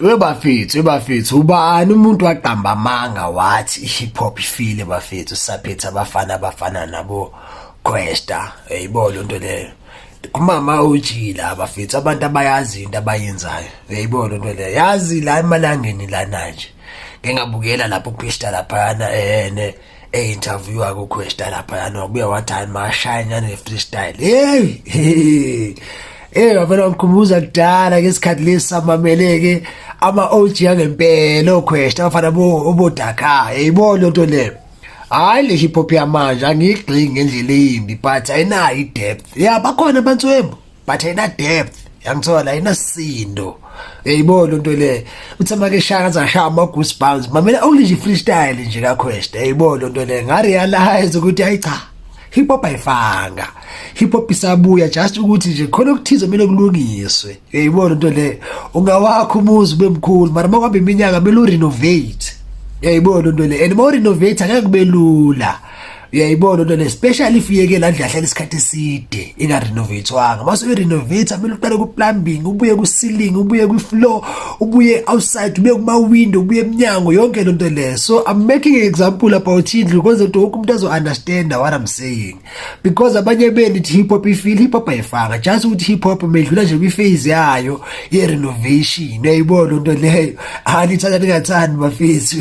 Webafethu ubani umuntu waqamba amanga wathi i-hip hop ifile bafethu sisaphethe abafana nabo Kwesta uyayibona into leyo kumama ujila abafethu abantu abayazi into abayenzayo uyayibona into leyo yazi la emalangeni lana nje ngengabukela lapho kuPista laphana interview ako Kwesta laphana ubuya wathi mashanya ne freestyle wafana ngikhumbuza kudala ngesikhathi lesamameleke ama OG angempela oKwesta bafana obodaka yayibona into leyo hayi le hip hop yamanje angigxingi ngendlela embi but ayinayo i-depth bakhona abantwembu but ayina depth yangithola ayinasindo yayibona into leyo uthi make shaka zashaya ama goosebumps mamela only nje freestyle nje kaKwesta yayibona into leyo ngarealize ukuthi hayi cha hip hop ayifanga hip hop isabuya just ukuthi nje khona ukuthize kumele kulungiswe uyayibona into le ungawakho umuzi bemkhulu mara makwambe iminyaka kumele renovate uyayibona into le and more renovate angeke kube lula uyayibona into le especially if uyeke la ndla hlala isikhathi eside inga renovate wanga mase u renovate kumele uqale ku plumbing ubuye ku ceiling ubuye ku floor ubuye outside ubuye kuma window ubuye eminyango yonke into le so I'm making an example about indlu because wonke umuntu azo understand what I'm saying because abanye beni hip hop ifeel hip hop ayifanga just ukuthi hip hop medlula nje kwi phase yayo ye renovation uyayibona into leyoalithatha lingathandi bafethu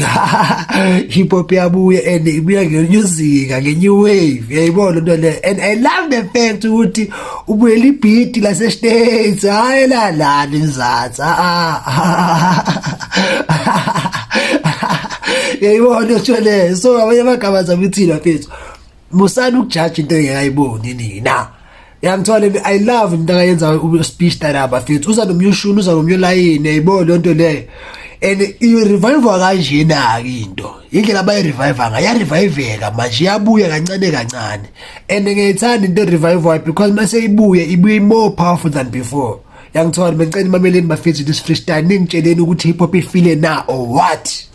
hip hop yabuye and ibuya ngenyuzinga nge-new wave uyayibona into le and I love the fact ukuthi ubuyela ibeat lase States hayi la nizatsi uyayibona into le so abanye amagama zabithina mfethu musana ukujudge into engayiboni nina yangithola I love into akayenza u-speech therapy mfethu uza nomyushuni uza nomyolayini uyayibona into le and i-revive kanjena into indlela abayi-revive ngaya-reviveka manje iyabuya kancane and ngiyayithanda into revive because mase ibuye more powerful than before yangithola bengicela imameleni bafethu this freestyle ningitsheleni ukuthi hip hop ifile na or what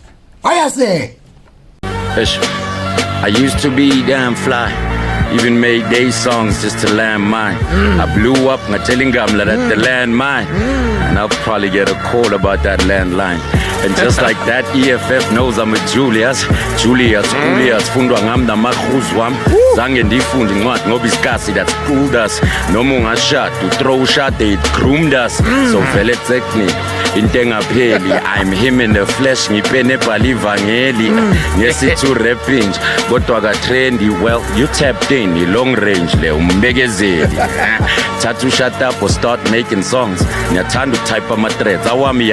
ayase I used to be damn fly. Even made day songs just to land mine. I blew up, telling Gamla that the landmine. And I'll probably get a call about that landline. And just like that, EFF knows I'm with Julius, fundwa ngam namakhuz wam. Zange ndifunde incwadi ngoba isikasi that schooled us. Noma ungashada, to throw shot, it groomed us. So vele technique. Into engapheli I'm him in the flesh ngipene balivangeli ngesithi rapping kodwa ka trendy well you tapped in long range le umbekezeli thatha shut up or start making songs ngiyathanda type ama threads awami